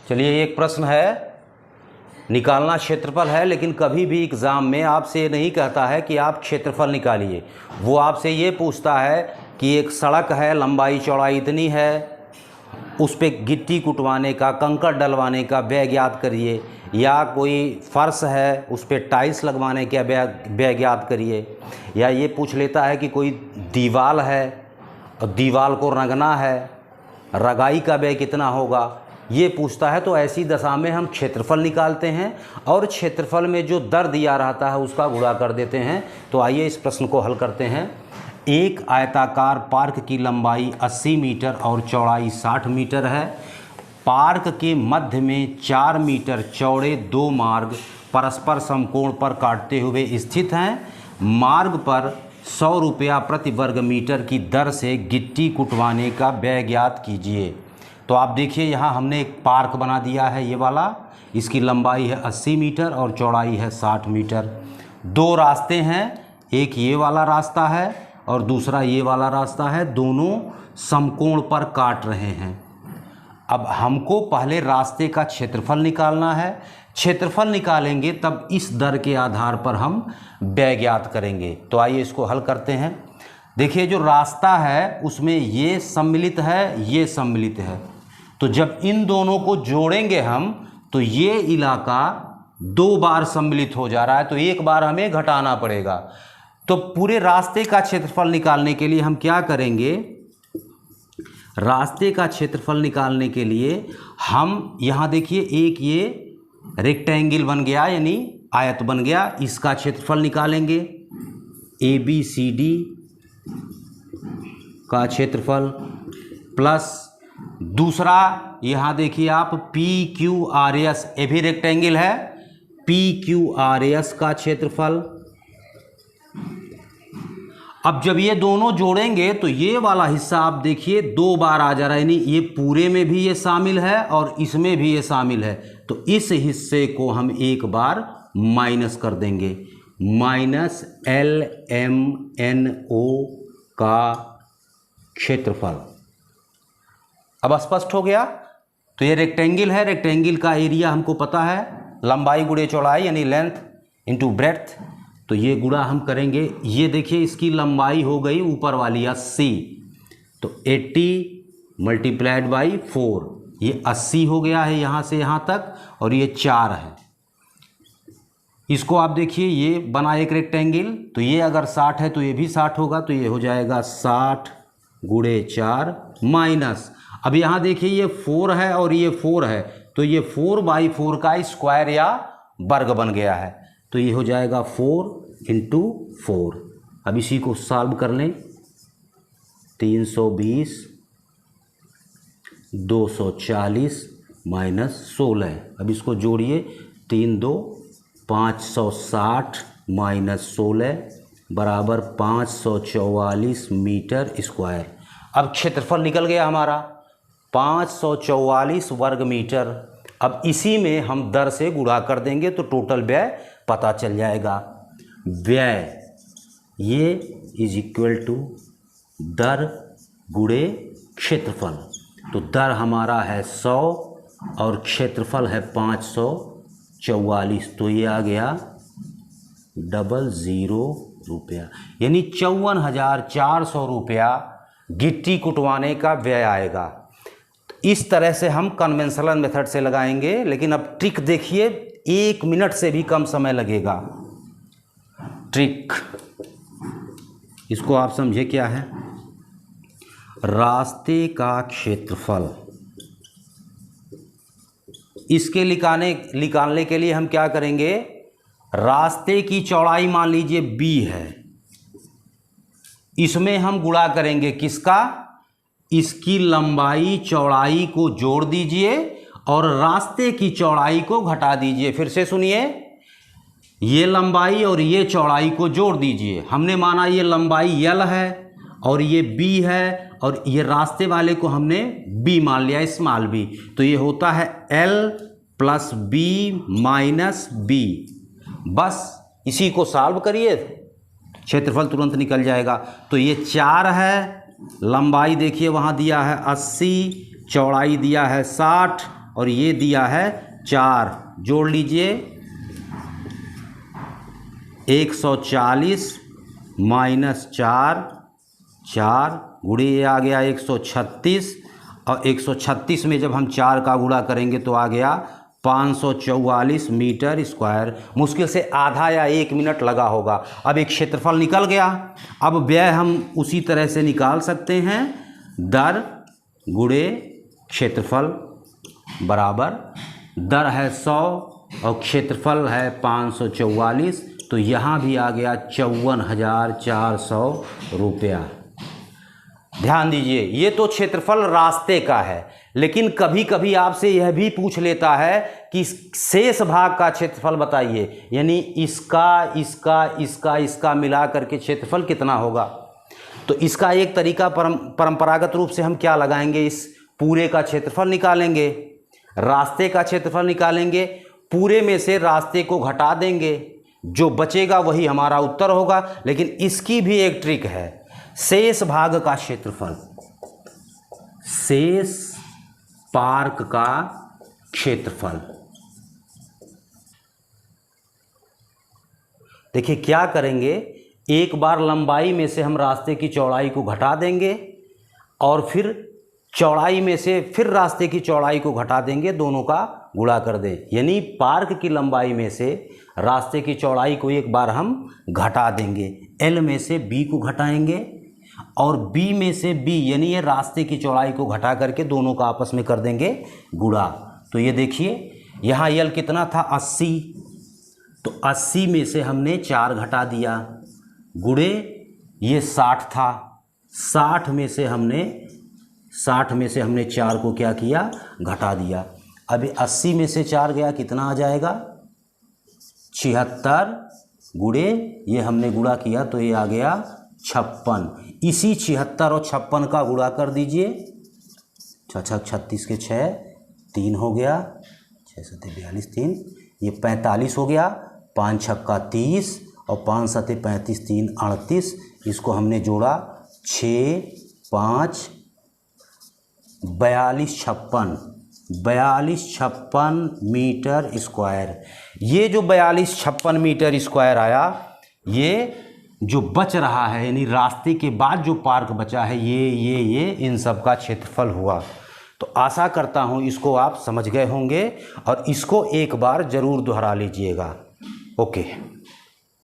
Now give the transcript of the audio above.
चलिए, एक प्रश्न है, निकालना क्षेत्रफल है, लेकिन कभी भी एग्ज़ाम में आपसे ये नहीं कहता है कि आप क्षेत्रफल निकालिए। वो आपसे ये पूछता है कि एक सड़क है, लंबाई चौड़ाई इतनी है, उस पे गिट्टी कुटवाने का, कंकड़ डलवाने का व्यय ज्ञात करिए। या कोई फर्श है, उस पे टाइल्स लगवाने का व्यय ज्ञात करिए। या ये पूछ लेता है कि कोई दीवार है और दीवार को रंगना है, रंगाई का व्यय कितना होगा, ये पूछता है। तो ऐसी दशा में हम क्षेत्रफल निकालते हैं और क्षेत्रफल में जो दर दिया रहता है उसका गुणा कर देते हैं। तो आइए इस प्रश्न को हल करते हैं। एक आयताकार पार्क की लंबाई 80 मीटर और चौड़ाई 60 मीटर है। पार्क के मध्य में 4 मीटर चौड़े दो मार्ग परस्पर समकोण पर काटते हुए स्थित हैं। मार्ग पर 100 रुपया प्रति वर्ग मीटर की दर से गिट्टी कुटवाने का व्यय ज्ञात कीजिए। तो आप देखिए, यहाँ हमने एक पार्क बना दिया है, ये वाला। इसकी लंबाई है 80 मीटर और चौड़ाई है 60 मीटर। दो रास्ते हैं, एक ये वाला रास्ता है और दूसरा ये वाला रास्ता है। दोनों समकोण पर काट रहे हैं। अब हमको पहले रास्ते का क्षेत्रफल निकालना है। क्षेत्रफल निकालेंगे तब इस दर के आधार पर हम व्यय ज्ञात करेंगे। तो आइए इसको हल करते हैं। देखिए, जो रास्ता है उसमें ये सम्मिलित है, ये सम्मिलित है। तो जब इन दोनों को जोड़ेंगे हम तो ये इलाका 2 बार सम्मिलित हो जा रहा है, तो एक बार हमें घटाना पड़ेगा। तो पूरे रास्ते का क्षेत्रफल निकालने के लिए हम क्या करेंगे? रास्ते का क्षेत्रफल निकालने के लिए हम यहाँ देखिए, एक ये रेक्टेंगल बन गया, यानी आयत बन गया, इसका क्षेत्रफल निकालेंगे। ABCD का क्षेत्रफल प्लस दूसरा यहाँ देखिए आप PQRS, ये भी रेक्टेंगल है, PQRS का क्षेत्रफल। अब जब ये दोनों जोड़ेंगे तो ये वाला हिस्सा आप देखिए 2 बार आ जा रहा है, यानी ये पूरे में भी ये शामिल है और इसमें भी ये शामिल है। तो इस हिस्से को हम एक बार माइनस कर देंगे, -LMNO का क्षेत्रफल। अब स्पष्ट हो गया। तो ये रेक्टेंगल है, रेक्टेंगल का एरिया हमको पता है, लंबाई गुणे चौड़ाई यानी लेंथ इंटू ब्रेड्थ। तो ये गुणा हम करेंगे। ये देखिए, इसकी लंबाई हो गई ऊपर वाली 80, तो 80 × 4, ये 80 हो गया है यहाँ से यहाँ तक, और ये 4 है। इसको आप देखिए, ये बना एक रेक्टेंगल, तो ये अगर 60 है तो ये भी 60 होगा, तो ये हो जाएगा 60 × 4 माइनस, अब यहाँ देखिए ये 4 है और ये 4 है, तो ये 4/4 का स्क्वायर या वर्ग बन गया है। तो ये हो जाएगा 4 × 4। अब इसी को सॉल्व कर लें। 320 240 -16। अब इसको जोड़िए, 3 2 560 -16 बराबर 544 मीटर स्क्वायर। अब क्षेत्रफल निकल गया हमारा 544 वर्ग मीटर। अब इसी में हम दर से गुणा कर देंगे तो टोटल व्यय पता चल जाएगा। व्यय ये इज इक्वल टू दर गुणे क्षेत्रफल। तो दर हमारा है 100 और क्षेत्रफल है 544, तो ये आ गया 00 रुपया, यानी 54,400 रुपया गिट्टी कुटवाने का व्यय आएगा। इस तरह से हम कन्वेंशनल मेथड से लगाएंगे, लेकिन अब ट्रिक देखिए, 1 मिनट से भी कम समय लगेगा। ट्रिक, इसको आप समझे क्या है? रास्ते का क्षेत्रफल, इसके निकालने के लिए हम क्या करेंगे? रास्ते की चौड़ाई मान लीजिए b है, इसमें हम गुणा करेंगे किसका? इसकी लंबाई चौड़ाई को जोड़ दीजिए और रास्ते की चौड़ाई को घटा दीजिए। फिर से सुनिए, ये लंबाई और ये चौड़ाई को जोड़ दीजिए। हमने माना ये लंबाई L है और ये B है, और ये रास्ते वाले को हमने B मान लिया, स्मॉल b। तो ये होता है L + B - B। बस इसी को सॉल्व करिए, क्षेत्रफल तुरंत निकल जाएगा। तो ये 4 है, लंबाई देखिए वहाँ दिया है 80, चौड़ाई दिया है 60, और ये दिया है 4, जोड़ लीजिए 140 माइनस 4, 4 गुणे ये आ गया 136, और 136 में जब हम 4 का गुणा करेंगे तो आ गया 544 मीटर स्क्वायर। मुश्किल से आधा या 1 मिनट लगा होगा। अब एक क्षेत्रफल निकल गया। अब व्यय हम उसी तरह से निकाल सकते हैं, दर गुणे क्षेत्रफल बराबर, दर है 100 और क्षेत्रफल है 544, तो यहाँ भी आ गया 54,400 रुपया। ध्यान दीजिए, ये तो क्षेत्रफल रास्ते का है, लेकिन कभी कभी आपसे यह भी पूछ लेता है कि शेष भाग का क्षेत्रफल बताइए, यानी इसका मिला करके क्षेत्रफल कितना होगा। तो इसका एक तरीका परंपरागत रूप से हम क्या लगाएंगे, इस पूरे का क्षेत्रफल निकालेंगे, रास्ते का क्षेत्रफल निकालेंगे, पूरे में से रास्ते को घटा देंगे, जो बचेगा वही हमारा उत्तर होगा। लेकिन इसकी भी एक ट्रिक है, शेष भाग का क्षेत्रफल, शेष पार्क का क्षेत्रफल। देखिए क्या करेंगे, एक बार लंबाई में से हम रास्ते की चौड़ाई को घटा देंगे और फिर चौड़ाई में से फिर रास्ते की चौड़ाई को घटा देंगे, दोनों का गुणा कर दें। यानी पार्क की लंबाई में से रास्ते की चौड़ाई को एक बार हम घटा देंगे, एल में से बी को घटाएंगे और बी में से बी यानी ये रास्ते की चौड़ाई को घटा करके दोनों का आपस में कर देंगे गुणा। तो ये देखिए यहाँ एल कितना था 80, तो 80 में से हमने 4 घटा दिया, गुणे ये 60 था, 60 में से हमने 4 को क्या किया, घटा दिया। अभी 80 में से 4 गया, कितना आ जाएगा 76, गुणे ये हमने गुणा किया तो ये आ गया 56। इसी 76 और 56 का गुणा कर दीजिए, 6 36 के 6, 3 हो गया, 6 7 42 3, ये 45 हो गया, 5 छक्का 30 और 5 7 35 3 38, इसको हमने जोड़ा 6 5 42 56 मीटर स्क्वायर। ये जो 42 56 मीटर स्क्वायर आया, ये जो बच रहा है यानी रास्ते के बाद जो पार्क बचा है, ये इन सब का क्षेत्रफल हुआ। तो आशा करता हूँ इसको आप समझ गए होंगे और इसको एक बार ज़रूर दोहरा लीजिएगा। ओके।